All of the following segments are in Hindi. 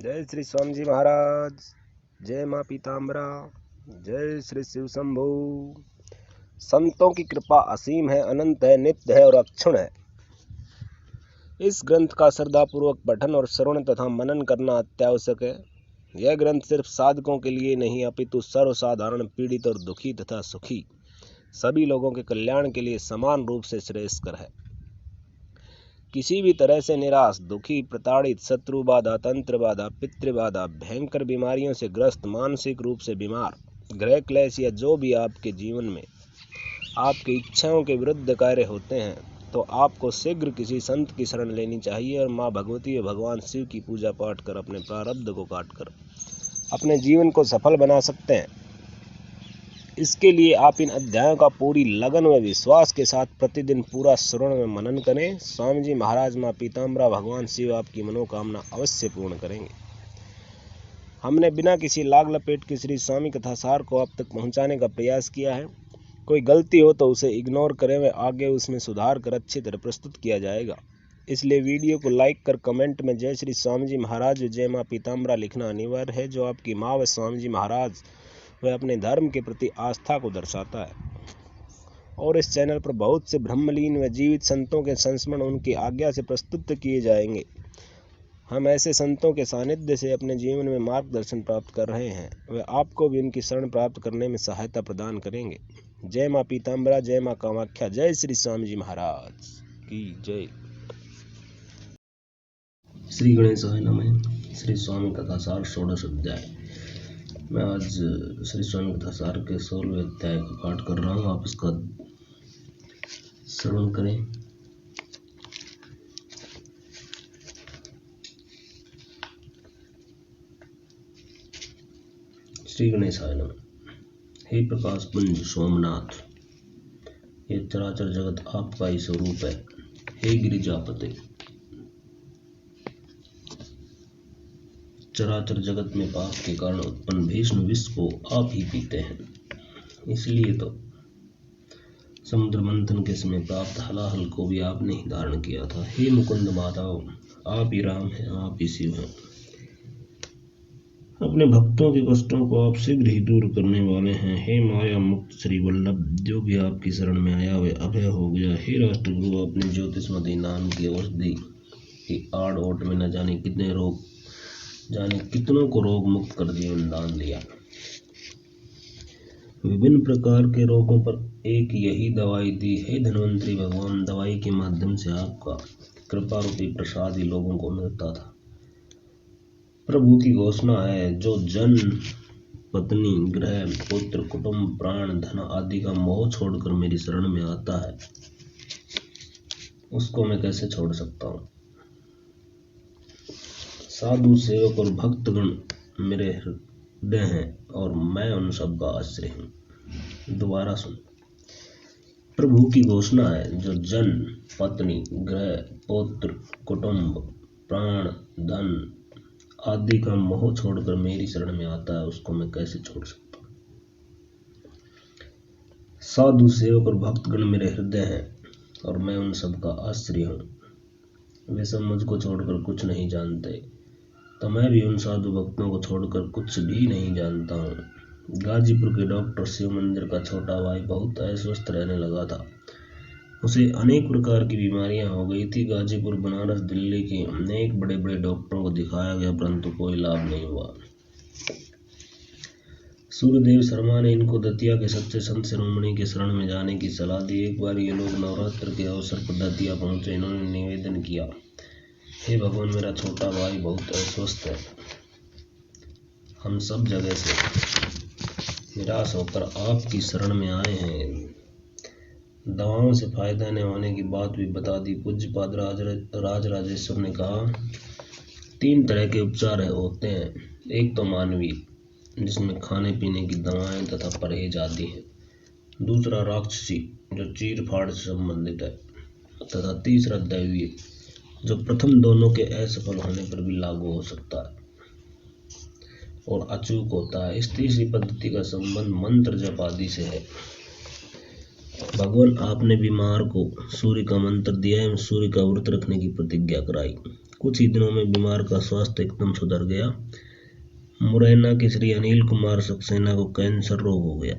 जय श्री स्वामी जी महाराज, जय माँ पीताम्बरा, जय श्री शिव शंभू। संतों की कृपा असीम है, अनंत है, नित्य है और अक्षुण है। इस ग्रंथ का श्रद्धापूर्वक पठन और श्रवण तथा मनन करना अत्यावश्यक है। यह ग्रंथ सिर्फ साधकों के लिए नहीं अपितु सर्वसाधारण पीड़ित और दुखी तथा सुखी सभी लोगों के कल्याण के लिए समान रूप से श्रेयस्कर है। किसी भी तरह से निराश, दुखी, प्रताड़ित, शत्रु बाधा, तंत्र बाधा, पितृ बाधा, भयंकर बीमारियों से ग्रस्त, मानसिक रूप से बीमार, ग्रह क्लेश या जो भी आपके जीवन में आपकी इच्छाओं के विरुद्ध कार्य होते हैं, तो आपको शीघ्र किसी संत की शरण लेनी चाहिए और माँ भगवती और भगवान शिव की पूजा पाठ कर अपने प्रारब्ध को काटकर अपने जीवन को सफल बना सकते हैं। इसके लिए आप इन अध्यायों का पूरी लगन व विश्वास के साथ प्रतिदिन पूरा श्रवण में मनन करें। स्वामी जी महाराज, माँ पीताम्बरा, भगवान शिव आपकी मनोकामना अवश्य पूर्ण करेंगे। हमने बिना किसी लाग लपेट के श्री स्वामी कथा सार को आप तक पहुंचाने का प्रयास किया है। कोई गलती हो तो उसे इग्नोर करें व आगे उसमें सुधार कर अच्छी तरह प्रस्तुत किया जाएगा। इसलिए वीडियो को लाइक कर कमेंट में जय श्री स्वामी जी महाराज, जय माँ पीताम्बरा लिखना अनिवार्य है, जो आपकी माँ व स्वामी जी महाराज वह अपने धर्म के प्रति आस्था को दर्शाता है। और इस चैनल पर बहुत से ब्रह्मलीन व जीवित संतों के संस्मरण उनकी आज्ञा से प्रस्तुत किए जाएंगे। हम ऐसे संतों के सानिध्य से अपने जीवन में मार्गदर्शन प्राप्त कर रहे हैं, वे आपको भी उनकी शरण प्राप्त करने में सहायता प्रदान करेंगे। जय माँ पीताम्बरा, जय माँ कामाख्या, जय श्री स्वामी जी महाराज की जय। श्री गणेशाय नमः। श्री स्वामी कथा सार षोडश अध्याय। मैं आज श्री स्वामी कथा सार के 16वें अध्याय का पाठ कर रहा हूँ। आप इसका श्रवण करें। श्री गणेशाय नमः। हे प्रकाश पुंज सोमनाथ, ये चराचर जगत आपका ही स्वरूप है। हे गिरिजापते, चराचर जगत में पाप के कारण उत्पन्न भीष्म विष को आप ही पीते हैं। इसलिए तो समुद्र मंथन के समय प्राप्त हलाहल को भी आपने ही धारण किया था। हे मुकुंद माधव, आप ही राम हैं, आप ही शिव हैं। अपने भक्तों के कष्टों को आप शीघ्र ही दूर करने वाले हैं। हे माया मुक्त श्री वल्लभ, जो भी आपकी शरण में आया वे अभय हो गया। हे राष्ट्रगुरु, अपने ज्योतिषमती नाम की औषधि की आड़ ओट में न जाने कितनों को रोग मुक्त कर जीवन दान दिया। विभिन्न प्रकार के रोगों पर एक यही दवाई दी। हे धन्वंतरी भगवान, दवाई के माध्यम से आपका कृपा रूपी प्रसाद ही लोगों को मिलता था। प्रभु की घोषणा है, जो जन, पत्नी, गृह, पुत्र, कुटुंब, प्राण, धन आदि का मोह छोड़कर मेरी शरण में आता है, उसको मैं कैसे छोड़ सकता हूँ। साधु, सेवक और भक्तगण मेरे हृदय हैं और मैं उन सब का आश्रय हूँ। दोबारा सुन। प्रभु की घोषणा है, जो जन, पत्नी, गृह, पुत्र, कुटुंब, प्राण, धन आदि का मोह छोड़कर मेरी शरण में आता है, उसको मैं कैसे छोड़ सकता हूँ। साधु, सेवक और भक्तगण मेरे हृदय हैं और मैं उन सब का आश्रय हूँ। वे सब मुझको छोड़कर कुछ नहीं जानते, तो मैं भी उन साधु भक्तों को छोड़कर कुछ भी नहीं जानता हूँ। गाजीपुर के डॉक्टर शिव मंदिर का छोटा भाई बहुत अस्वस्थ रहने लगा था। उसे अनेक प्रकार की बीमारियां हो गई थी। गाजीपुर, बनारस, दिल्ली के अनेक बड़े बड़े डॉक्टरों को दिखाया गया, परंतु कोई लाभ नहीं हुआ। सूर्यदेव शर्मा ने इनको दतिया के सच्चे संत शिरोमणि के शरण में जाने की सलाह दी। एक बार ये लोग नवरात्र के अवसर पर दतिया पहुंचे। इन्होंने निवेदन किया, हे भगवान, मेरा छोटा भाई बहुत अस्वस्थ है। हम सब जगह से निराश होकर आपकी शरण में आए हैं। दवाओं से फायदा न होने की बात भी बता दी। पूज्यपाद राजराजेश्वर ने कहा, 3 तरह के उपचार होते हैं। एक तो मानवीय, जिसमें खाने पीने की दवाएं तथा परहेज आदि हैं। दूसरा राक्षसी, जो चीर फाड़ से संबंधित है। तथा तीसरा दैवीय, जो प्रथम दोनों के असफल होने पर भी लागू हो सकता है और अचूक होता है। इस तीसरी पद्धति का संबंध मंत्र जप आदि से है। भगवान, आपने बीमार को सूर्य का मंत्र दिया एवं सूर्य का व्रत रखने की प्रतिज्ञा कराई। कुछ ही दिनों में बीमार का स्वास्थ्य एकदम सुधर गया। मुरैना के श्री अनिल कुमार सक्सेना को कैंसर रोग हो गया।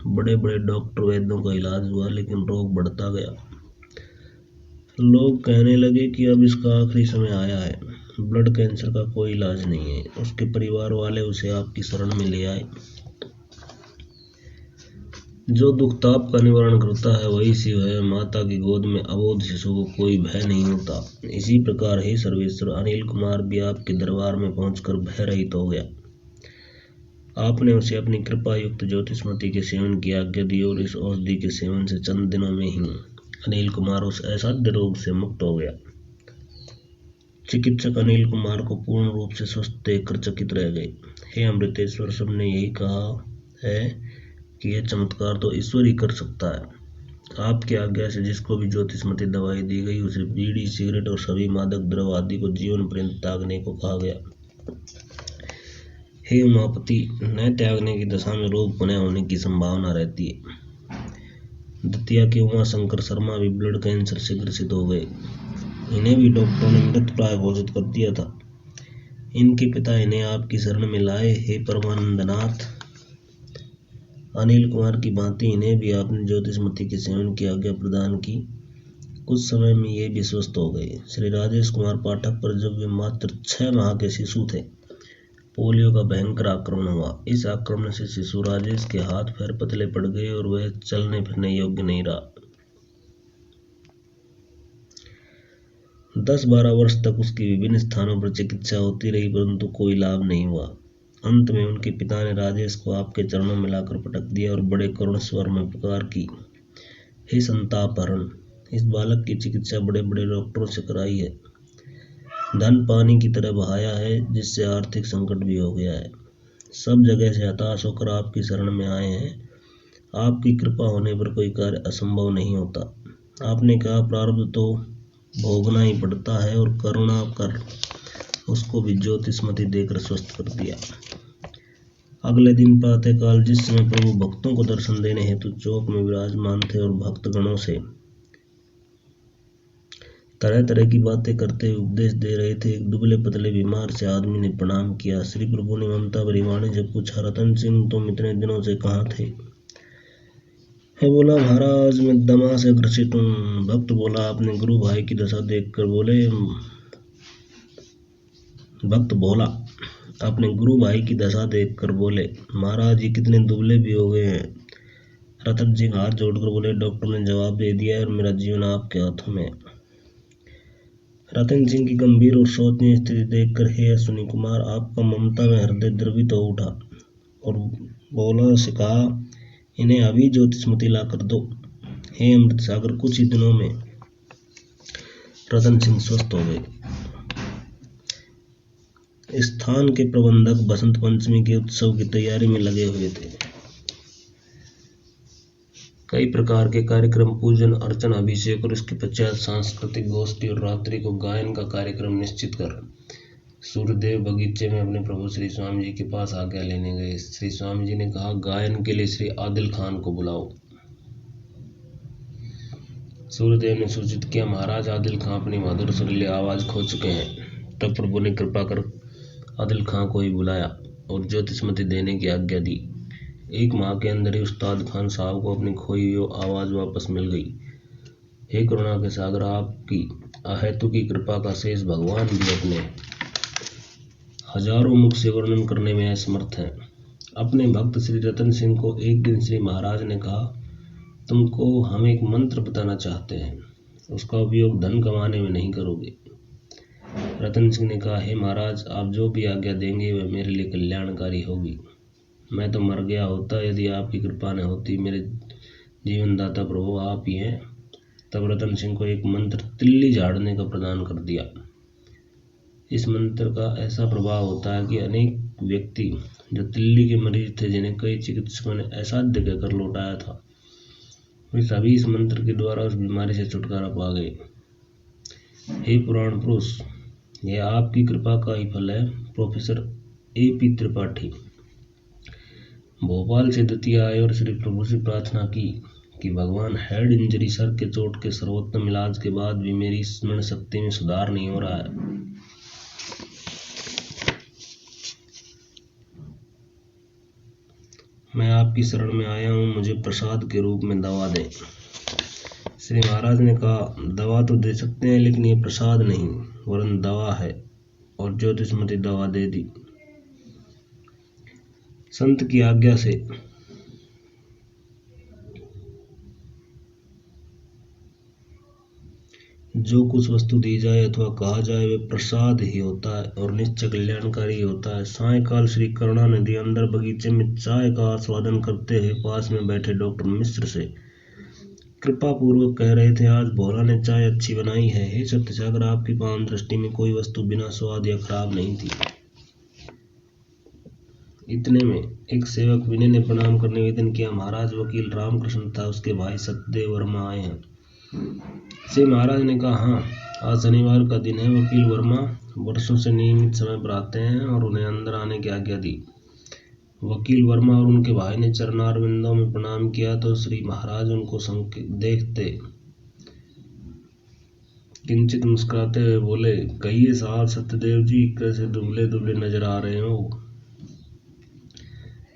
बड़े बड़े डॉक्टर वैद्यों का इलाज हुआ, लेकिन रोग बढ़ता गया। लोग कहने लगे कि अब इसका आखिरी समय आया है, ब्लड कैंसर का कोई इलाज नहीं है। उसके परिवार वाले उसे आपकी शरण में ले आए। जो दुख ताप का निवारण करता है वही शिव है। माता की गोद में अबोध शिशु को कोई भय नहीं होता। इसी प्रकार हे सर्वेश्वर, अनिल कुमार भी आपके दरबार में पहुंचकर भय रहित हो गया। आपने उसे अपनी कृपा युक्त ज्योतिषमती के सेवन की आज्ञा दी और इस औषधि के सेवन से चंद दिनों में ही अनिल कुमार उस असाध्य रोग से मुक्त हो गया। चिकित्सक अनिल कुमार को पूर्ण रूप से स्वस्थ देखकर चकित रह गए। हे अमृतेश्वर, सबने यही कहा है कि यह चमत्कार तो ईश्वर ही कर सकता है। आपकी आज्ञा से जिसको भी ज्योतिषमती दवाई दी गई उसे बीड़ी, सिगरेट और सभी मादक द्रव्य आदि को जीवन पर्यंत त्यागने को कहा गया। हे उमापति, न त्यागने की दशा में रोग पुनः होने की संभावना रहती है। दतिया के उमा शंकर शर्मा भी ब्लड कैंसर से ग्रसित हो गए। इन्हें भी डॉक्टरों ने मृत प्राय घोषित कर दिया था। इनके पिता इन्हें आपकी शरण में लाए। हे परमानंदनाथ, अनिल कुमार की भांति इन्हें भी आपने ज्योतिषमती के सेवन की आज्ञा प्रदान की। कुछ समय में ये भी स्वस्थ हो गए। श्री राजेश कुमार पाठक पर जब वे मात्र 6 माह के शिशु थे, पोलियो का भयंकर आक्रमण हुआ। इस आक्रमण से शिशु राजेश के हाथ पैर पतले पड़ गए और वह चलने फिरने योग्य नहीं रहा। 10-12 वर्ष तक उसकी विभिन्न स्थानों पर चिकित्सा होती रही, परंतु कोई लाभ नहीं हुआ। अंत में उनके पिता ने राजेश को आपके चरणों में लाकर पटक दिया और बड़े करुण स्वर में पुकार की, हे संताप हरण, इस बालक की चिकित्सा बड़े बड़े डॉक्टरों से कराई है, धन पानी की तरह बहाया है, जिससे आर्थिक संकट भी हो गया है। सब जगह से हताश होकर आपकी शरण में आए हैं। आपकी कृपा होने पर कोई कार्य असंभव नहीं होता। आपने कहा प्रारब्ध तो भोगना ही पड़ता है, और करुणा कर उसको भी ज्योतिषमती देकर स्वस्थ कर दिया। अगले दिन प्रातःकाल जिस समय प्रभु भक्तों को दर्शन देने हेतु चौक में विराजमान थे और भक्तगणों से तरह तरह की बातें करते हुए उपदेश दे रहे थे, एक दुबले पतले बीमार से आदमी ने प्रणाम किया। श्री प्रभु ने ममता भरी वाणी से पूछा, रतन सिंह, तुम इतने दिनों से कहाँ थे? है बोला, महाराज मैं दमा से ग्रसित हूँ। भक्त बोला, अपने गुरु भाई की दशा देखकर बोले भक्त बोला अपने गुरु भाई की दशा देखकर बोले, महाराज ये कितने दुबले भी हो गए हैं। रतन सिंह हाथ जोड़कर बोले, डॉक्टर ने जवाब दे दिया और मेरा जीवन आपके हाथों में। रतन सिंह की गंभीर और शोचनीय स्थिति देखकर हे अश्विनी कुमार, आपका ममता में हृदय द्रवित हो उठा और बोला से कहा, इन्हें अभी ज्योतिषमती ला कर दो। हे अमृत सागर, कुछ ही दिनों में रतन सिंह स्वस्थ हो गए। स्थान के प्रबंधक बसंत पंचमी के उत्सव की तैयारी में लगे हुए थे। कई प्रकार के कार्यक्रम, पूजन अर्चन, अभिषेक और इसके पश्चात सांस्कृतिक गोष्ठी और रात्रि को गायन का कार्यक्रम निश्चित कर सूर्यदेव बगीचे में अपने प्रभु श्री स्वामी जी के पास आज्ञा लेने गए। श्री स्वामी जी ने कहा, गायन के लिए श्री आदिल खान को बुलाओ। सूर्यदेव ने सूचित किया, महाराज आदिल खान अपनी मधुर सुरीली आवाज खो चुके हैं। तब प्रभु ने कृपा कर आदिल खान को ही बुलाया और ज्योतिषमती देने की आज्ञा दी। 1 माह के अंदर ही उस्ताद खान साहब को अपनी खोई हुई आवाज वापस मिल गई। हे करुणा के सागर, आपकी अहेतु की कृपा का शेष भगवान भी अपने हजारों मुख से वर्णन करने में असमर्थ हैं। अपने भक्त श्री रतन सिंह को एक दिन श्री महाराज ने कहा, तुमको हम एक मंत्र बताना चाहते हैं, उसका उपयोग धन कमाने में नहीं करोगे। रतन सिंह ने कहा, हे महाराज, आप जो भी आज्ञा देंगे वह मेरे लिए कल्याणकारी होगी। मैं तो मर गया होता यदि आपकी कृपा न होती। मेरे जीवनदाता प्रभु आप ही हैं। तब रतन सिंह को एक मंत्र तिल्ली झाड़ने का प्रदान कर दिया। इस मंत्र का ऐसा प्रभाव होता है कि अनेक व्यक्ति जो तिल्ली के मरीज थे, जिन्हें कई चिकित्सकों ने असाध्य कहकर लौटाया था, वे सभी इस मंत्र के द्वारा उस बीमारी से छुटकारा पा गए। हे पुराण पुरुष, यह आपकी कृपा का ही फल है। प्रोफेसर AP त्रिपाठी भोपाल से दतिया आए और श्री प्रभु से प्रार्थना की कि भगवान, हेड इंजरी, सर के चोट के सर्वोत्तम इलाज के बाद भी मेरी स्मरण शक्ति में सुधार नहीं हो रहा है। मैं आपकी शरण में आया हूँ, मुझे प्रसाद के रूप में दवा दें। श्री महाराज ने कहा, दवा तो दे सकते हैं, लेकिन ये प्रसाद नहीं वरन दवा है। और ज्योतिषमती दवा दे दी। संत की आज्ञा से जो कुछ वस्तु दी जाए अथवा कहा जाए वे प्रसाद ही होता है और निश्चय कल्याणकारी होता है। सायंकाल श्री करुणानिधि अंदर बगीचे में चाय का आस्वादन करते हुए पास में बैठे डॉक्टर मिश्र से कृपा पूर्वक कह रहे थे, आज भोला ने चाय अच्छी बनाई है। हे सत्यसागर, आपकी पावन दृष्टि में कोई वस्तु बिना स्वाद या खराब नहीं थी। इतने में एक सेवक विनय ने प्रणाम कर निवेदन किया, महाराज वकील रामकृष्ण तथा उसके भाई सत्यदेव वर्मा आए हैं। श्री महाराज ने कहा, हाँ, आज शनिवार का दिन है। वकील वर्मा वर्षों से नियमित समय पर आते हैं और उन्हें अंदर आने की आज्ञा दी। वकील वर्मा और उनके भाई ने चरणारविंदों में प्रणाम किया तो श्री महाराज उनको देखते किंचित मुस्कुराते हुए बोले, कहिए साहब सत्यदेव जी, कैसे दुबले दुबले नजर आ रहे हो,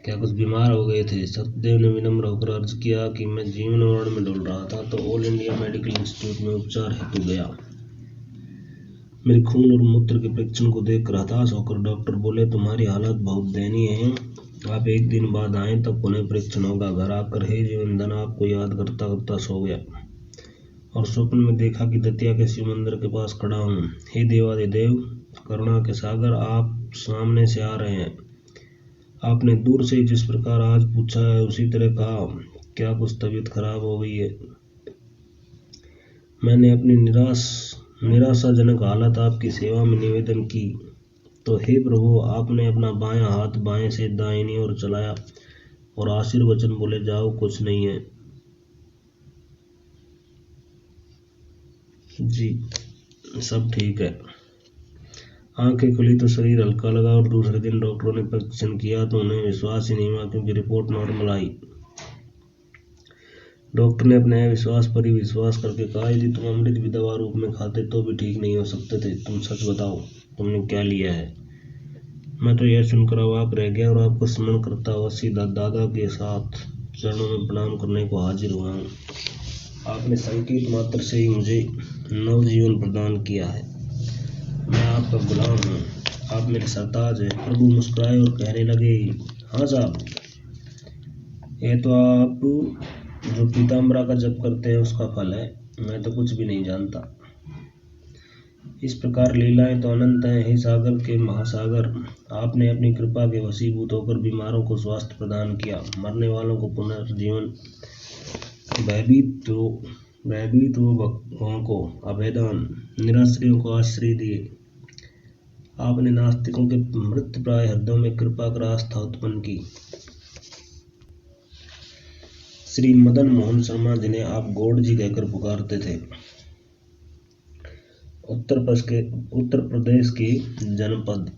क्या कुछ बीमार हो गए थे? सत्यदेव ने विनम्र होकर अर्ज किया कि मैं जीवन मरण में डोल रहा था तो ऑल इंडिया मेडिकल इंस्टीट्यूट में उपचार हेतु गया। मेरे खून और मूत्र के परीक्षण को देखकर हताश होकर डॉक्टर बोले, तुम्हारी हालत बहुत दयनीय है, आप एक दिन बाद आएं तब पुनः परीक्षण होगा। घर आकर हे जीवन धन आपको याद करता करता सो गया और स्वप्न में देखा कि दतिया के शिव मंदिर के पास खड़ा हूँ। हे देवादिदेव करुणा के सागर, आप सामने से आ रहे हैं। आपने दूर से जिस प्रकार आज पूछा है उसी तरह कहा, क्या कुछ तबीयत खराब हो गई है? मैंने अपनी निराशाजनक हालत आपकी सेवा में निवेदन की तो हे प्रभु, आपने अपना बायां हाथ बाएं से दाहिनी ओर चलाया और आशीर्वचन बोले, जाओ कुछ नहीं है। जी सब ठीक है। आंखें खुली तो शरीर हल्का लगा और दूसरे दिन डॉक्टरों ने परीक्षण किया तो उन्हें विश्वास ही नहीं हुआ, क्योंकि रिपोर्ट नॉर्मल आई। डॉक्टर ने अपने विश्वास पर ही विश्वास करके कहा, यदि तुम अमृत भी दवा रूप में खाते तो भी ठीक नहीं हो सकते थे। तुम सच बताओ, तुमने क्या लिया है? मैं तो यह सुनकर अवाक रह गया और आपको स्मरण करता हुआ सीधा दादा के साथ चरणों में प्रणाम करने को हाजिर हुआ हूँ। आपने संकेत मात्र से ही मुझे नवजीवन प्रदान किया है। मैं आपका गुलाम हूँ, आप मेरे सरताज हैं। प्रभु मुस्कुराए और कहने लगे, हाँ साहब, ये तो आप जो पीताम्बरा का जप करते हैं उसका फल है, मैं तो कुछ भी नहीं जानता। इस प्रकार लीलाएं तो अनंत हैं। हे सागर के महासागर, आपने अपनी कृपा के वशीभूत होकर बीमारों को स्वास्थ्य प्रदान किया, मरने वालों को पुनर्जीवन, भयभीत भक्तों को अभयदान, निराश्रयों को आश्रय दिए। आपने नास्तिकों के मृतप्राय हृदयों में कृपा कर आस्था उत्पन्न की। श्री मदन मोहन शर्मा, जिन्हें आप गौड़ जी कहकर पुकारते थे, उत्तर प्रदेश के जनपद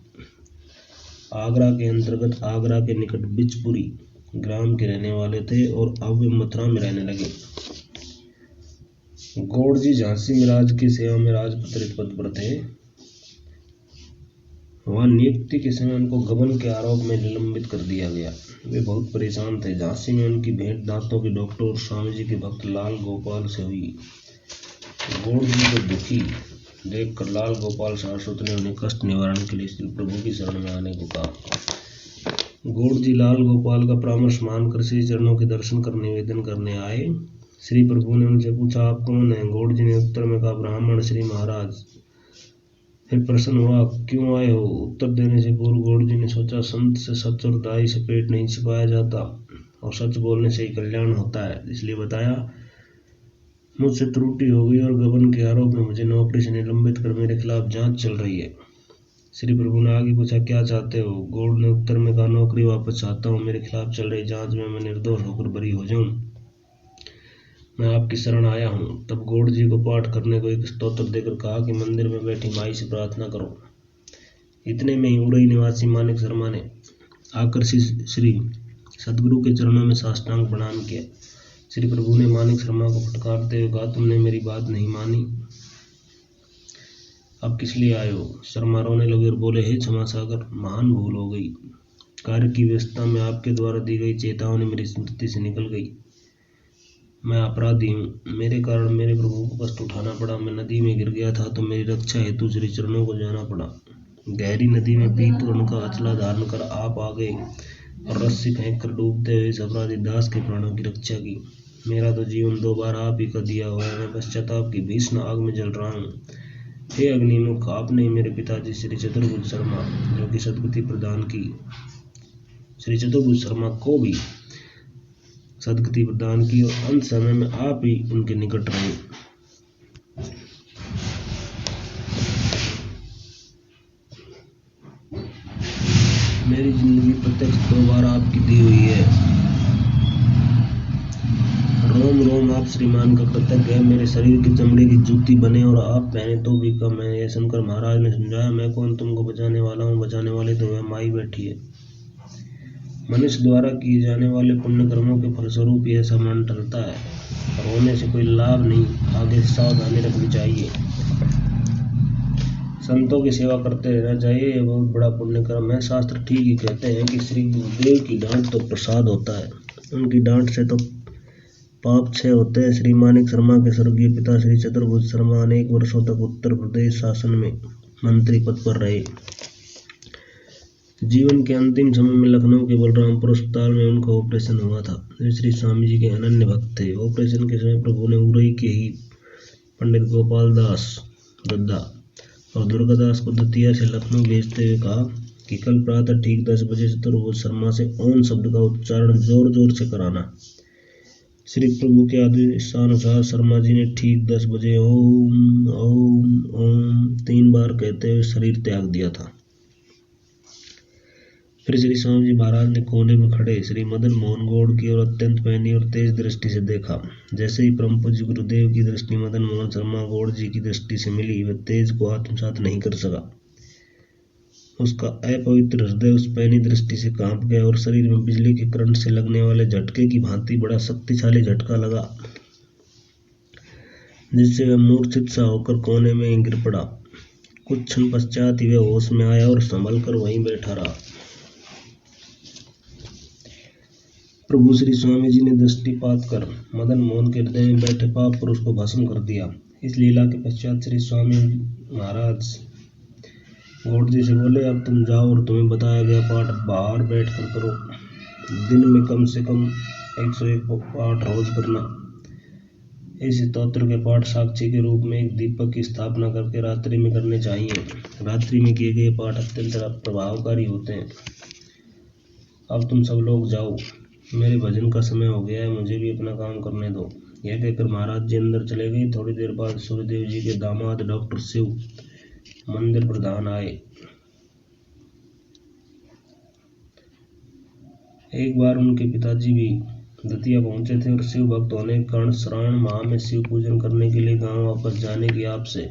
आगरा के अंतर्गत आगरा के निकट बिचपुरी ग्राम के रहने वाले थे और अब वे मथुरा में रहने लगे। गौड़ जी झांसी में राज की सेवा में राजपुत्रित पद पर थे। वहां नियुक्ति के समय उनको गबन के आरोप में निलंबित कर दिया गया। वे बहुत परेशान थे। झांसी में उनकी भेंट दांतों के डॉक्टर और स्वामी जी के भक्त लाल गोपाल से हुई। गौड़ जी को दुखी देखकर लाल गोपाल शाश्वत ने उन्हें कष्ट निवारण के लिए श्री प्रभु की शरण में आने को कहा। गौड़ जी लाल गोपाल का परामर्श मानकर श्री चरणों के दर्शन कर निवेदन करने आए। श्री प्रभु ने उनसे पूछा, आप कौन हैं? गौड़ जी ने उत्तर में कहा, ब्राह्मण श्री महाराज। फिर प्रश्न हुआ, क्यों आए हो? उत्तर देने से पूर्व गौड़ जी ने सोचा, संत से सच और दाई से पेट नहीं छिपाया जाता और सच बोलने से ही कल्याण होता है, इसलिए बताया, मुझसे त्रुटि हो गई और गबन के आरोप में मुझे नौकरी से निलंबित कर मेरे खिलाफ जांच चल रही है। श्री प्रभु ने आगे पूछा, क्या चाहते हो? गौड़ ने उत्तर में कहा, नौकरी वापस चाहता हूँ, मेरे खिलाफ चल रही जांच में मैं निर्दोष होकर बरी हो जाऊं, मैं आपकी शरण आया हूँ। तब गौड़ जी को पाठ करने को एक स्तोत्र देकर कहा कि मंदिर में बैठी माई से प्रार्थना करो। इतने में ही उड़ई निवासी मानिक शर्मा ने आकर श्री सदगुरु के चरणों में साष्टांग प्रणाम किया। श्री प्रभु ने मानिक शर्मा को फटकारते हुए कहा, तुमने मेरी बात नहीं मानी, अब किस लिए आए हो? शर्मा रोने लगे और बोले, हे क्षमा सागर, महान भूल हो गई। कार्य की व्यवस्था में आपके द्वारा दी गई चेतावनी मेरी स्मृति से निकल गई। मैं अपराधी हूँ, मेरे कारण मेरे प्रभु को कष्ट उठाना पड़ा। मैं नदी में गिर गया था तो मेरी रक्षा हेतु श्री चरणों को जाना पड़ा। गहरी नदी में पीत और उनका अचला धारण कर आप आ गए और रस्सी फेंक कर डूबते हुए इस अपराधी दास के प्राणों की रक्षा की। मेरा तो जीवन 2 बार आप ही का दिया हुआ है। मैं पश्चाताप की भीषण आग में जल रहा हूँ। हे अग्निमुख, आपने मेरे पिताजी श्री चतुर्भुज शर्मा जो कि सद्गति प्रदान की, श्री चतुर्भुज शर्मा को भी सद्गति प्रदान की और अंत समय में आप ही उनके निकट रहे। मेरी जिंदगी प्रत्यक्ष 2 बार आपकी दी हुई है। रोम रोम आप श्रीमान का कृतज्ञ है। मेरे शरीर की चमड़े की जूती बने और आप पहने तो भी कम है। यह सुनकर महाराज ने समझाया, मैं कौन तुमको बचाने वाला हूँ? बचाने वाली तो वह माई बैठी है। मनुष्य द्वारा किए जाने वाले पुण्य कर्मों के फलस्वरूप यह सब मन टलता है और होने से कोई लाभ नहीं। आगे सावधानी रखनी चाहिए। संतों की सेवा करते रहना चाहिए, यह बहुत बड़ा पुण्य कर्म है। शास्त्र ठीक ही कहते हैं कि श्री गुरुदेव की डांट तो प्रसाद होता है, उनकी डांट से तो पाप क्षय होते हैं। श्री मानिक शर्मा के स्वर्गीय पिता श्री चतुर्भुज शर्मा अनेक वर्षों तक उत्तर प्रदेश शासन में मंत्री पद पर रहे। जीवन के अंतिम समय में लखनऊ के बलरामपुर अस्पताल में उनका ऑपरेशन हुआ था। वे श्री स्वामी जी के अनन्य भक्त थे। ऑपरेशन के समय प्रभु ने उरई के ही पंडित गोपाल दास दद्दा और दुर्गादास को दतिया से लखनऊ भेजते हुए कहा कि कल प्रातः ठीक 10 बजे चतुर्भुज शर्मा से ओम शब्द का उच्चारण जोर जोर से कराना। श्री प्रभु के आदेशानुसार शर्मा जी ने ठीक 10 बजे ओम ओम ओम 3 बार कहते हुए शरीर त्याग दिया था। फिर श्री स्वामी जी महाराज ने कोने में खड़े श्री मदन मोहन गौड़ की ओर अत्यंत पैनी और तेज दृष्टि से देखा। जैसे ही परम पूज्य गुरुदेव की दृष्टि मदन मोहन शर्मा गौड़ जी की दृष्टि से मिली, वह तेज को आत्मसात नहीं कर सका। उसका अपवित्र हृदय उस पैनी दृष्टि से कांप गया और शरीर में बिजली के करंट से लगने वाले झटके की भांति बड़ा शक्तिशाली झटका लगा, जिससे वह मूर्छित सा होकर कोने में गिर पड़ा। कुछ क्षण पश्चात ही वह होश में आया और संभल कर वहीं बैठा रहा। प्रभु श्री स्वामी जी ने दृष्टिपात कर मदन मोहन के हृदय में बैठे पाप पुरुष को भस्म कर दिया। इस लीला के पश्चात श्री स्वामी महाराज गौड़ जी से बोले, अब तुम जाओ और तुम्हें बताया गया पाठ बाहर बैठ कर करो। दिन में कम से कम 101 पाठ रोज करना। इस स्तोत्र के पाठ साक्षी के रूप में एक दीपक की स्थापना करके रात्रि में करने चाहिए। रात्रि में किए गए पाठ अत्यंत प्रभावकारी होते हैं। अब तुम सब लोग जाओ, मेरे भजन का समय हो गया है, मुझे भी अपना काम करने दो। यह कहकर महाराज जी अंदर चले गए। थोड़ी देर बाद सूर्यदेव जी के दामाद डॉक्टर शिव मंदिर प्रधान आए। एक बार उनके पिताजी भी दतिया पहुंचे थे और शिव भक्त होने के कारण श्रावण माह में शिव पूजन करने के लिए गांव वापस जाने की आपसे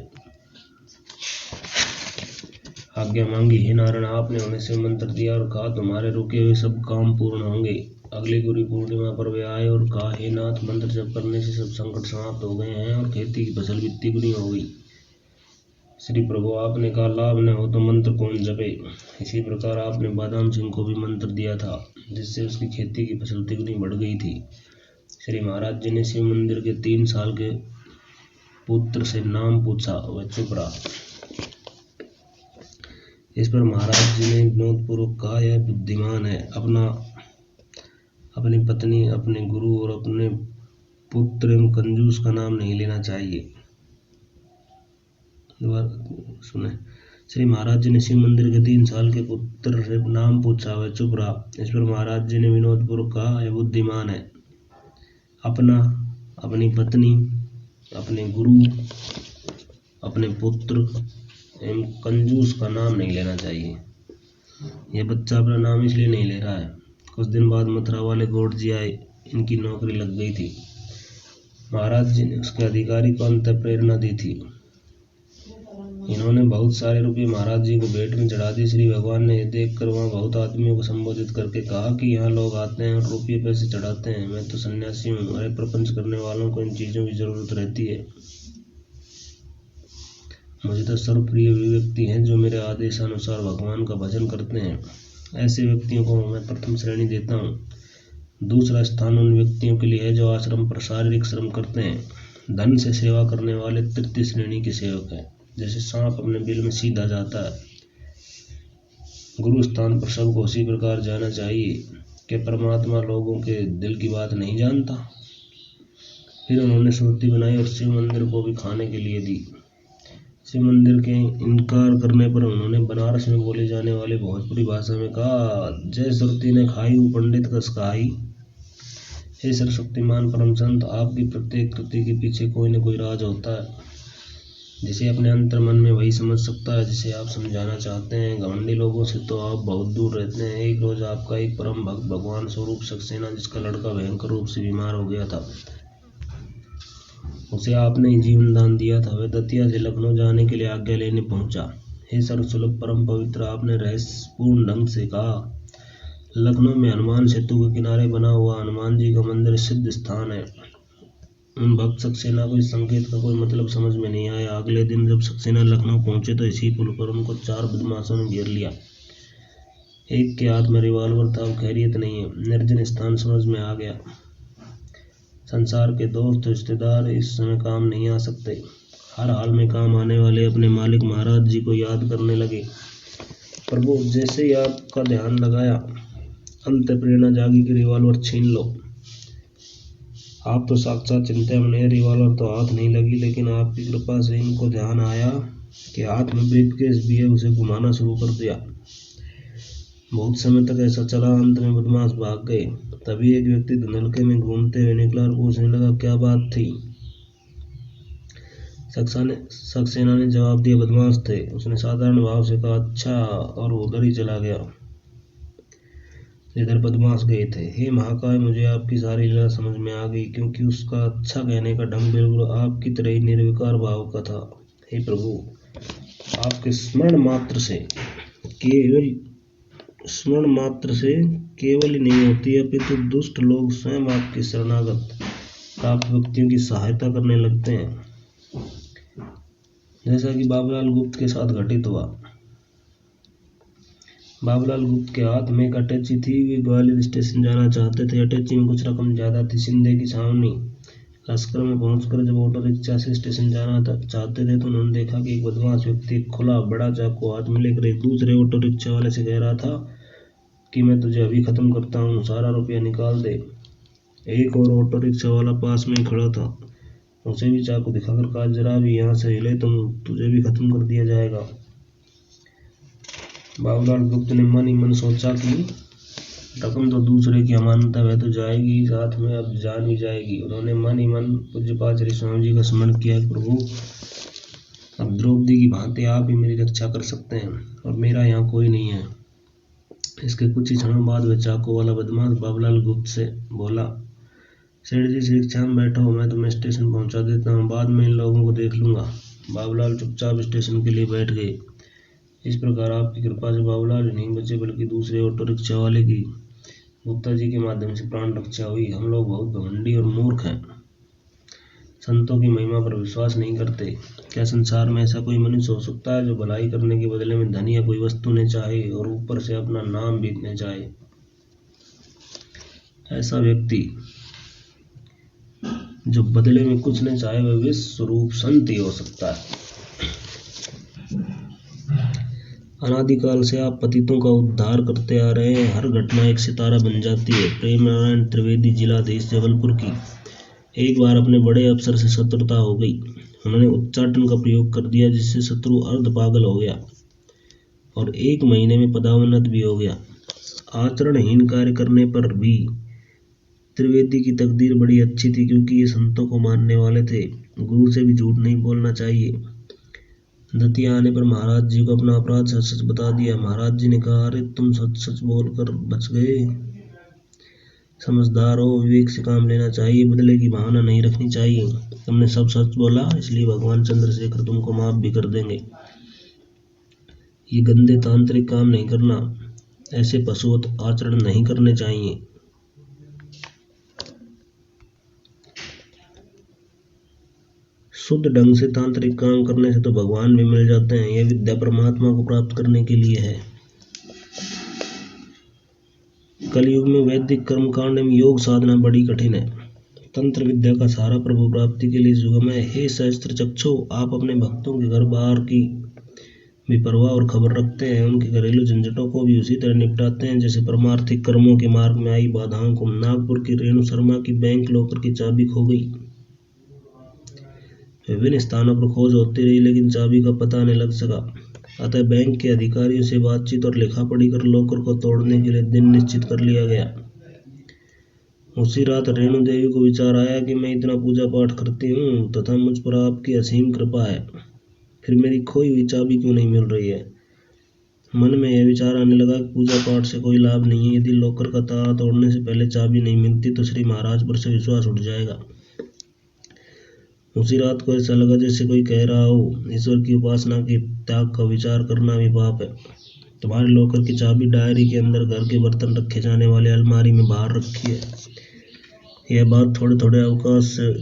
आज्ञा मांगी। हे नारायण, आपने उन्हें शिव मंत्र दिया और कहा तुम्हारे रुके हुए सब काम पूर्ण होंगे। अगली गुरु पूर्णिमा पर वे आए और कहा, हे नाथ, मंत्र जप करने से सब संकट समाप्त हो गए हैं और खेती की फसल भी तिगुनी हो गई। श्री प्रभु, आपने कहा लाभ न हो तो मंत्र कौन जपे। इसी प्रकार आपने बादाम सिंह को भी मंत्र दिया था, जिससे उसकी खेती की फसल तिगुनी बढ़ गई थी। श्री महाराज जी ने शिव मंदिर के 3 साल के पुत्र से नाम पूछा, वह चुप रहा। इस पर महाराज जी ने विनोदपूर्वक कहा, यह बुद्धिमान है, अपनी पत्नी, अपने गुरु और अपने पुत्र एवं कंजूस का नाम नहीं लेना चाहिए। सुने, श्री महाराज जी ने शिव मंदिर के 3 साल के पुत्र से नाम पूछा, वह चुप रहा। इस पर महाराज जी ने विनोदपूर्वक कहा, यह बुद्धिमान है, अपनी पत्नी, अपने गुरु, अपने पुत्र एवं कंजूस का नाम नहीं लेना चाहिए। यह बच्चा अपना नाम इसलिए नहीं ले रहा है। कुछ दिन बाद मथुरा वाले गौड़ जी आए, इनकी नौकरी लग गई थी। महाराज जी ने उसके अधिकारी को अंत प्रेरणा दी थी। इन्होंने बहुत सारे रुपये महाराज जी को भेंट में चढ़ा दी। श्री भगवान ने देखकर वहाँ बहुत आदमियों को संबोधित करके कहा कि यहाँ लोग आते हैं और रुपये पैसे चढ़ाते हैं, मैं तो सन्यासी हूँ। अरे प्रपंच करने वालों को इन चीज़ों की जरूरत रहती है। मुझे तो सर्वप्रिय वे व्यक्ति हैं जो मेरे आदेशानुसार भगवान का भजन करते हैं। ऐसे व्यक्तियों को मैं प्रथम श्रेणी देता हूँ। दूसरा स्थान उन व्यक्तियों के लिए है जो आश्रम पर शारीरिक श्रम करते हैं। धन से सेवा करने वाले तृतीय श्रेणी के सेवक हैं। जैसे सांप अपने बिल में सीधा जाता है, गुरु स्थान पर सबको उसी प्रकार जाना चाहिए कि परमात्मा लोगों के दिल की बात नहीं जानता। फिर उन्होंने स्मृति बनाई और शिव मंदिर को भी खाने के लिए दी। शिव मंदिर के इनकार करने पर उन्होंने बनारस में बोली जाने वाली भोजपुरी भाषा में कहा, जय श्रुति ने खाई वो पंडित कस खाई। हे सर्वशक्तिमान परम संत, आपकी प्रत्येक कृति के पीछे कोई न कोई राज होता है जिसे अपने अंतर मन में वही समझ सकता है जिसे आप समझाना चाहते हैं। घमंडी लोगों से तो आप बहुत दूर रहते हैं। एक रोज आपका एक परम भक्त भगवान स्वरूप सक्सेना, जिसका लड़का भयंकर रूप से बीमार हो गया था, उसे आपने ही जीवन दान दिया था। वह दतिया से लखनऊ जाने के लिए आज्ञा लेने पहुंचा। हे सर्वसुलभ परम पवित्र, आपने रहस्यपूर्ण ढंग से कहा, लखनऊ में हनुमान सेतु के किनारे बना हुआ हनुमान जी का मंदिर सिद्ध स्थान है। उन भक्त सक्सेना को इस संकेत का कोई मतलब समझ में नहीं आया। अगले दिन जब सक्सेना लखनऊ पहुंचे तो इसी पुल पर उनको 4 बदमाशों ने घेर लिया। एक के हाथ में रिवॉल्वर था, वो खैरियत नहीं है। निर्जन स्थान समझ में आ गया। संसार के दोस्त रिश्तेदार इस समय काम नहीं आ सकते। हर हाल में काम आने वाले अपने मालिक महाराज जी को याद करने लगे। प्रभु, जैसे ही आपका ध्यान लगाया, अंत प्रेरणा जागी कि रिवॉल्वर छीन लो। आप तो साक्षात चिंतामणि हैं। रिवॉल्वर तो हाथ नहीं लगी, लेकिन आपकी कृपा से इनको ध्यान आया कि हाथ में ब्रीफकेस भी है, उसे घुमाना शुरू कर दिया। बहुत समय तक ऐसा चला। अंत में बदमाश भाग गए। तभी एक व्यक्ति धुंधलके में घूमते हुए निकला और पूछने लगा, क्या बात थी? सक्सेना ने जवाब दिया, बदमाश थे। उसने साधारण भाव से कहा, अच्छा, और उधर ही चला गया जिधर बदमाश गए थे। हे महाकाय, मुझे आपकी सारी लीला समझ में आ गई, क्योंकि उसका अच्छा कहने का ढंग बिल्कुल आपकी तरह ही निर्विकार भाव का था। हे प्रभु, आपके स्मरण मात्र से केवल ही नहीं होती, अपितु दुष्ट लोग स्वयं आपके शरणागत प्राप्त व्यक्तियों की सहायता करने लगते हैं, जैसा कि बाबूलाल गुप्त के साथ घटित हुआ। बाबूलाल गुप्त के हाथ में एक अटैची थी। वे ग्वालियर स्टेशन जाना चाहते थे। अटैची में कुछ रकम ज्यादा थी। शिंदे की छावनी लश्कर में पहुंचकर जब ऑटो रिक्शा से स्टेशन जाना चाहते थे तो उन्होंने देखा कि एक बदमाश व्यक्ति एक खुला बड़ा चाकू हाथ में लेकर एक दूसरे ऑटो रिक्शा वाले से कह रहा था कि मैं तुझे अभी खत्म करता हूँ, सारा रुपया निकाल दे। एक और ऑटो रिक्शा वाला पास में ही खड़ा था। उसे भी चाकू दिखाकर कहा, जरा भी यहाँ से हिले तो तुझे भी खत्म कर दिया जाएगा। बाबूलाल गुप्त ने मन ही मन सोचा कि रकम तो दूसरे की अमानत है, वह तो जाएगी, साथ में अब जान भी जाएगी। उन्होंने मन ही मन पूज्यपाद श्री स्वामी जी का स्मरण किया, प्रभु, अब द्रौपदी की भांति आप ही मेरी रक्षा कर सकते हैं और मेरा यहाँ कोई नहीं है। इसके कुछ ही क्षणों बाद वह चाकू वाला बदमाश बाबूलाल गुप्त से बोला, सेठ जी, इस रिक्शा में बैठो, मैं तुम्हें स्टेशन पहुंचा देता हूँ, बाद में इन लोगों को देख लूंगा। बाबूलाल चुपचाप स्टेशन के लिए बैठ गए। इस प्रकार आपकी कृपा से बाबूलाल नहीं बचे, बल्कि दूसरे ऑटो रिक्शा वाले की गुप्ता जी के माध्यम से प्राण रक्षा हुई। हम लोग बहुत घमंडी और मूर्ख हैं, संतों की महिमा पर विश्वास नहीं करते। क्या संसार में ऐसा कोई मनुष्य हो सकता है जो भलाई करने के बदले में धन या कोई वस्तु न चाहे और ऊपर से अपना नाम भी न चाहे? ऐसा व्यक्ति जो बदले में कुछ न चाहे वह विश्व स्वरूप संत ही हो सकता है। अनादिकाल से आप पतितों का उद्धार करते आ रहे हैं। हर घटना एक सितारा बन जाती है। प्रेम नारायण त्रिवेदी, जिलाधीश जबलपुर की एक बार अपने बड़े अफसर से शत्रुता हो गई। उन्होंने उच्चाटन का प्रयोग कर दिया, जिससे शत्रु अर्ध पागल हो गया और 1 महीने में पदोन्नत भी हो गया। आचरणहीन कार्य करने पर भी त्रिवेदी की तकदीर बड़ी अच्छी थी, क्योंकि ये संतों को मानने वाले थे। गुरु से भी झूठ नहीं बोलना चाहिए। दतिया आने पर महाराज जी को अपना अपराध सच सच बता दिया। महाराज जी ने कहा, अरे तुम सच सच बोलकर बच गए। समझदार हो, विवेक से काम लेना चाहिए, बदले की भावना नहीं रखनी चाहिए। तुमने सब सच बोला, इसलिए भगवान चंद्रशेखर तुमको माफ भी कर देंगे। ये गंदे तांत्रिक काम नहीं करना, ऐसे पशुवत आचरण नहीं करने चाहिए। शुद्ध ढंग से तांत्रिक काम करने से तो भगवान भी मिल जाते हैं। यह विद्या परमात्मा को प्राप्त करने के लिए है। कलयुग में वैदिक कर्मकांड एवं योग साधना बड़ी कठिन है। तंत्र विद्या का सहारा प्रभु प्राप्ति के लिए सुगम है। हे सहस्त्र चक्षु, आप अपने भक्तों के घर बाहर की भी परवाह और खबर रखते हैं। उनके घरेलू झंझटों को भी उसी तरह निपटाते हैं जैसे परमार्थिक कर्मों के मार्ग में आई बाधाओं को। नागपुर की रेणु शर्मा की बैंक लॉकर की चाबी खो गई। विभिन्न स्थानों पर खोज होती रही लेकिन चाबी का पता नहीं लग सका। अतः बैंक के अधिकारियों से बातचीत और लिखापढ़ी कर लॉकर को तोड़ने के लिए दिन निश्चित कर लिया गया। उसी रात रेणु देवी को विचार आया कि मैं इतना पूजा पाठ करती हूँ तथा मुझ पर आपकी असीम कृपा है, फिर मेरी खोई हुई चाबी क्यों नहीं मिल रही है। मन में यह विचार आने लगा कि पूजा पाठ से कोई लाभ नहीं है। यदि लॉकर का ताला तोड़ने से पहले चाबी नहीं मिलती तो श्री महाराज पर से विश्वास उठ जाएगा। उसी रात को ऐसा लगा जैसे कोई कह रहा हो, ईश्वर की उपासना के त्याग का विचार करना भी पाप है। तुम्हारे लॉकर की चाबी डायरी के अंदर घर के बर्तन रखे जाने वाले अलमारी में बाहर रखी है। यह बात थोड़े थोड़े अवकाश से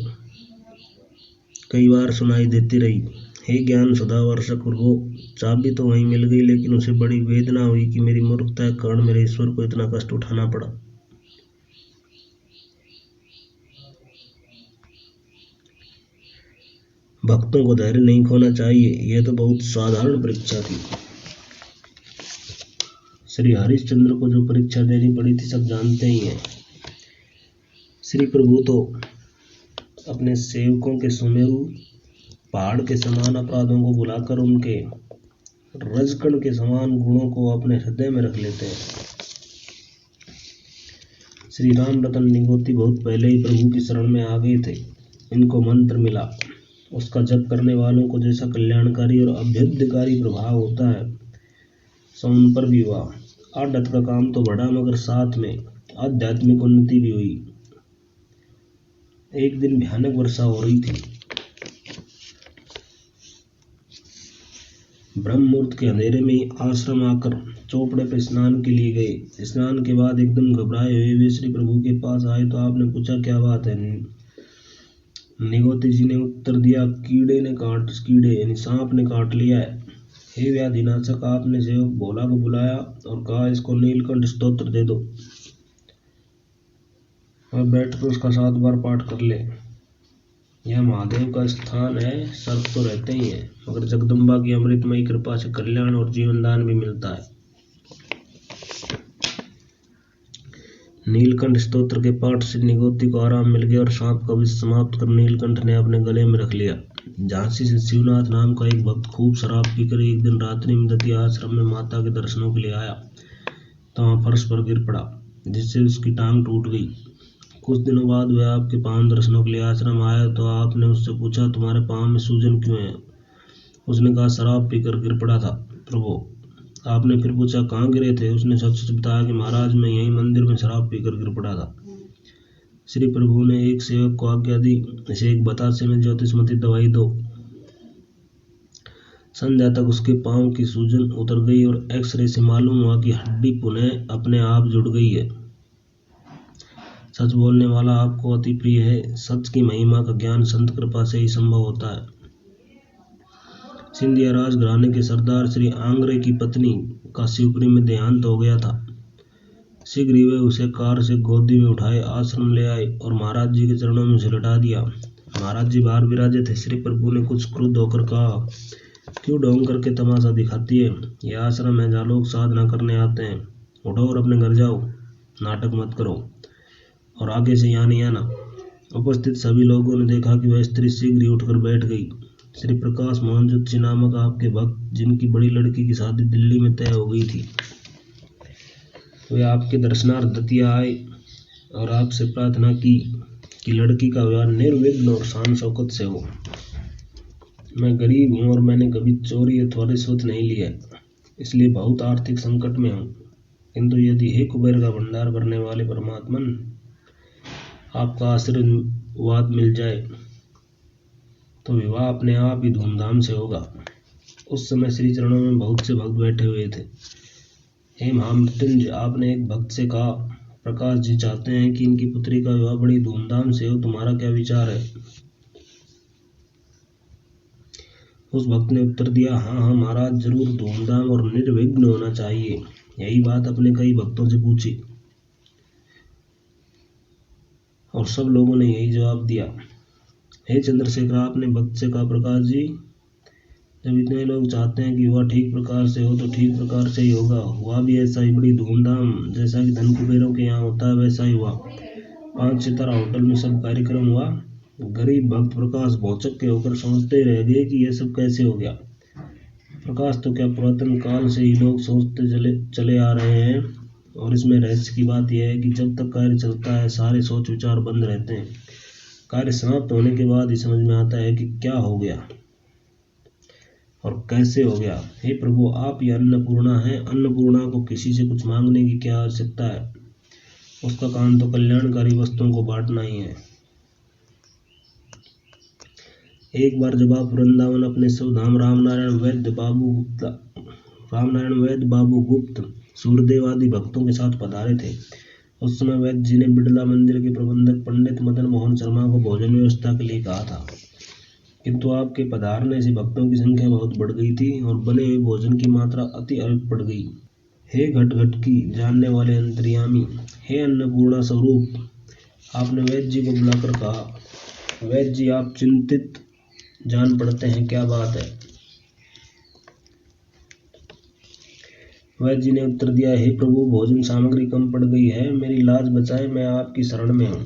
कई बार सुनाई देती रही। हे ज्ञान सुधा वर्षक प्रभु, चाबी तो वहीं मिल गई लेकिन उसे बड़ी वेदना हुई कि मेरी मूर्खता के कारण मेरे ईश्वर को इतना कष्ट उठाना पड़ा। भक्तों को धैर्य नहीं खोना चाहिए। यह तो बहुत साधारण परीक्षा थी। श्री हरिश्चंद्र को जो परीक्षा देनी पड़ी थी सब जानते ही हैं। श्री प्रभु तो अपने सेवकों के सुमेरु पहाड़ के समान अपराधों को भुलाकर उनके रजकण के समान गुणों को अपने हृदय में रख लेते हैं। श्री राम रतन निगोती बहुत पहले ही प्रभु की शरण में आ गए थे। इनको मंत्र मिला, उसका जप करने वालों को जैसा कल्याणकारी और अभ्युदयकारी प्रभाव होता है सो उन पर भी हुआ। आढ़त का काम तो बढ़ा मगर साथ में आध्यात्मिक उन्नति भी हुई। एक दिन भयानक वर्षा हो रही थी। ब्रह्म मुहूर्त के अंधेरे में ही आश्रम आकर चौपड़े पर स्नान के लिए गए। स्नान के बाद एकदम घबराए हुए वे श्री प्रभु के पास आए तो आपने पूछा क्या बात है। निगोती जी ने उत्तर दिया, कीड़े यानी सांप ने काट लिया है। हे व्याधिनाशक, आपने सेवक भोला को बुलाया और कहा इसको नीलकंठ स्तोत्र दे दो और बैठकर उसका 7 बार पाठ कर ले। यह महादेव का स्थान है। सर्प तो रहते ही हैं मगर जगदम्बा की अमृतमयी कृपा से कल्याण और जीवन दान भी मिलता है। नीलकंठ स्तोत्र के पाठ से निगोती को आराम मिल गया और सांप का विष समाप्त कर नीलकंठ ने अपने गले में रख लिया। झांसी से शिवनाथ नाम का एक भक्त खूब शराब पीकर एक दिन रात्रि में दतिया आश्रम में माता के दर्शनों के लिए आया तो वहां फर्श पर गिर पड़ा जिससे उसकी टांग टूट गई। कुछ दिनों बाद वह आपके पांव दर्शनों के लिए आश्रम आया तो आपने उससे पूछा तुम्हारे पांव में सूजन क्यों है। उसने कहा शराब पीकर गिर पड़ा था प्रभु। आपने फिर पूछा कहाँ गिरे थे। उसने सच सच बताया कि महाराज मैं यही मंदिर में शराब पीकर गिर पड़ा था। श्री प्रभु ने एक सेवक को आज्ञा दी, इसे एक बतासे में ज्योतिषमती दवाई दो। संध्या तक उसके पांव की सूजन उतर गई और एक्सरे से मालूम हुआ कि हड्डी पुनः अपने आप जुड़ गई है। सच बोलने वाला आपको अति प्रिय है। सच की महिमा का ज्ञान संत कृपा से ही संभव होता है। सिंधिया राजघराने के सरदार श्री आंग्रे की पत्नी का शिवपुरी में देहांत हो गया था। शीघ्र ही वे उसे कार से गोदी में उठाए आश्रम ले आए और महाराज जी के चरणों में उसे लटा दिया। महाराज जी बाहर विराजे थे। श्री प्रभु ने कुछ क्रुद्ध होकर कहा, क्यों ढोंग करके तमाशा दिखाती है। यह आश्रम है जहाँ लोग साधना करने आते हैं। उठो और अपने घर जाओ, नाटक मत करो और आगे से यहाँ नहीं आना। उपस्थित सभी लोगों ने देखा कि वह स्त्री शीघ्र ही उठकर बैठ गई। श्री प्रकाश मोहन ज्योति नामक आपके भक्त जिनकी बड़ी लड़की की शादी दिल्ली में तय हो गई थी, वे आपके दर्शनार्थ दतिया आए और आपसे प्रार्थना की कि लड़की का विवाह निर्विघ्न और शान शौकत से हो। मैं गरीब हूँ और मैंने कभी चोरी अथवा रिश्वत नहीं लिया, इसलिए बहुत आर्थिक संकट में हूँ। किंतु यदि हे कुबेर का भंडार भरने वाले परमात्मन आपका आशीर्वाद मिल जाए तो विवाह अपने आप ही धूमधाम से होगा। उस समय श्री चरणों में बहुत से भक्त बैठे हुए थे। हे महामृत्युंजय, आपने एक भक्त से कहा, प्रकाश जी चाहते हैं कि इनकी पुत्री का विवाह बड़ी धूमधाम से हो, तुम्हारा क्या विचार है। उस भक्त ने उत्तर दिया, हाँ हाँ महाराज, जरूर धूमधाम और निर्विघ्न होना चाहिए। यही बात अपने कई भक्तों से पूछी और सब लोगों ने यही जवाब दिया। हे चंद्रशेखर, आपने भक्त से कहा, प्रकाश जी, जब इतने लोग चाहते हैं कि वह ठीक प्रकार से हो तो ठीक प्रकार से ही होगा। हुआ भी ऐसा ही, बड़ी धूमधाम, जैसा कि धन कुबेरों के यहाँ होता है वैसा ही हुआ। 5 सितारा होटल में सब कार्यक्रम हुआ। गरीब भक्त प्रकाश भौचक के होकर सोचते रह गए कि यह सब कैसे हो गया। प्रकाश तो क्या, पुरातन काल से ही लोग सोचते चले आ रहे हैं। और इसमें रहस्य की बात यह है कि जब तक कार्य चलता है सारे सोच विचार बंद रहते हैं। कार्य समाप्त होने के बाद ही समझ में आता है कि क्या हो गया और कैसे हो गया। हे प्रभु, आप ही अन्नपूर्णा हैं। अन्नपूर्णा को किसी से कुछ मांगने की क्या आवश्यकता है। उसका काम तो कल्याणकारी वस्तुओं को बांटना ही है। एक बार जब आप वृंदावन अपने स्वधाम रामनारायण वैद्य बाबू गुप्त सूरदेव आदि भक्तों के साथ पधारे थे। उस समय वैद्य जी ने बिड़ला मंदिर के प्रबंधक पंडित मदन मोहन शर्मा को भोजन व्यवस्था के लिए कहा था, किंतु आपके पधारने से भक्तों की संख्या बहुत बढ़ गई थी और बने हुए भोजन की मात्रा अति अल्प पड़ गई। हे घट घट की जानने वाले अंतर्यामी, हे अन्नपूर्णा स्वरूप, आपने वैद्य जी को बुलाकर कहा, वैद्य जी, आप चिंतित जान पड़ते हैं, क्या बात है। वैद्य जी ने उत्तर दिया, हे प्रभु, भोजन सामग्री कम पड़ गई है, मेरी लाज बचाए, मैं आपकी शरण में हूँ।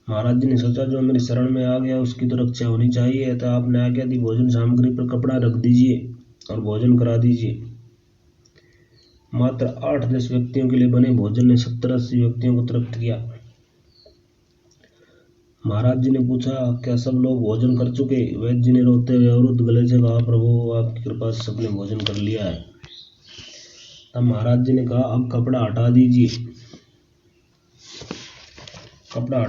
महाराज जी ने सोचा, जो मेरी शरण में आ गया उसकी तो रक्षा होनी चाहिए, अतः आपने आज्ञा दी, भोजन सामग्री पर कपड़ा रख दीजिए और भोजन करा दीजिए। मात्र 8-10 व्यक्तियों के लिए बने भोजन ने 70-80 व्यक्तियों को तृप्त किया। महाराज जी ने पूछा, क्या सब लोग भोजन कर चुके। वैद्य जी ने रोते हुए अवरुद्ध गले से कहा, प्रभु, आपकी कृपा से सबने भोजन कर लिया है। तब महाराज जी ने कहा, अब कपड़ा हटा दीजिए। कपड़ा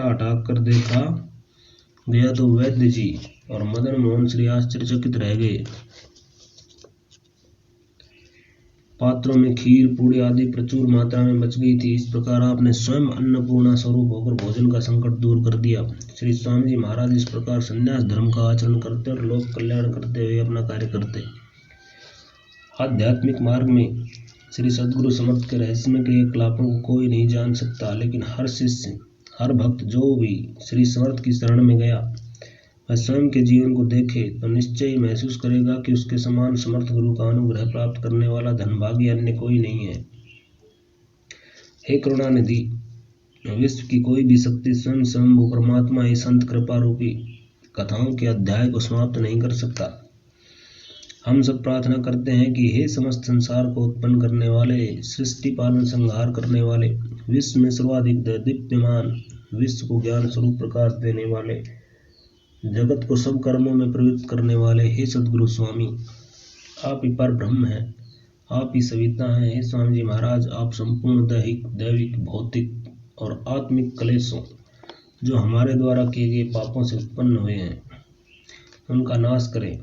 हटाकर देखा गया तो वैद्य जी और मदन मोहन श्री आश्चर्यचकित रह गए। पात्रों में खीर पूड़ी आदि प्रचुर मात्रा में बच गई थी। इस प्रकार आपने स्वयं अन्नपूर्णा स्वरूप होकर भोजन का संकट दूर कर दिया। श्री स्वामी जी महाराज इस प्रकार संन्यास धर्म का आचरण करते और लोक कल्याण करते हुए अपना कार्य करते। आध्यात्मिक मार्ग में श्री सद्गुरु समर्थ के रहस्यमय क्रियाकलापों को कोई नहीं जान सकता, लेकिन हर शिष्य, हर भक्त जो भी श्री समर्थ की शरण में गया, वह स्वयं के जीवन को देखे तो निश्चय ही महसूस करेगा कि उसके समान समर्थ गुरु का अनुग्रह प्राप्त करने वाला धनभागी अन्य कोई नहीं है। हे करुणा निधि, विश्व की कोई भी शक्ति स्वयं स्वयं परमात्मा ही संत कृपा रूपी कथाओं के अध्याय को समाप्त नहीं कर सकता। हम सब प्रार्थना करते हैं कि हे समस्त संसार को उत्पन्न करने वाले, सृष्टि पालन संहार करने वाले, विश्व में सर्वाधिक दीप्यमान, विश्व को ज्ञान स्वरूप प्रकाश देने वाले, जगत को सब कर्मों में प्रवृत्त करने वाले, हे सद्गुरु स्वामी, आप ही पर ब्रह्म हैं, आप ही सविता हैं। हे स्वामी जी महाराज, आप संपूर्ण दैविक भौतिक और आत्मिक क्लेशों जो हमारे द्वारा किए गए पापों से उत्पन्न हुए हैं उनका नाश करें।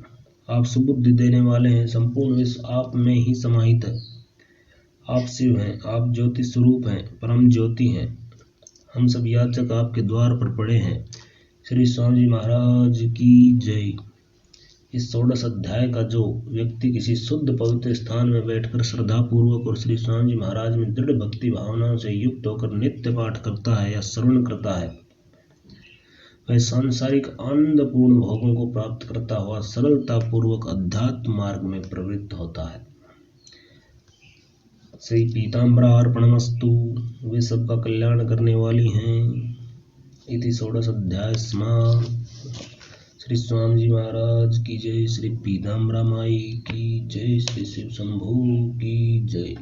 आप सुबुद्धि देने वाले हैं, संपूर्ण विश्व आप में ही समाहित है। आप शिव हैं, आप ज्योति स्वरूप हैं, परम ज्योति हैं। हम सब याचक आपके द्वार पर पड़े हैं। श्री स्वामी जी महाराज की जय। इस 16 अध्याय का जो व्यक्ति किसी शुद्ध पवित्र स्थान में बैठकर श्रद्धा पूर्वक और श्री स्वामी जी महाराज में दृढ़ भक्ति भावनाओं से युक्त होकर नित्य पाठ करता है या श्रवण करता है, वह सांसारिक आनंदपूर्ण भोगों को प्राप्त करता हुआ सरलता पूर्वक अध्यात्म मार्ग में प्रवृत्त होता है। श्री पीताम्बरा अर्पणमस्तु। वे सबका कल्याण करने वाली हैं। इति 16 अध्याय समाप्त। श्री स्वामी जी महाराज की जय। श्री पीताम्बरा माई की जय। श्री शिव शंभू की जय।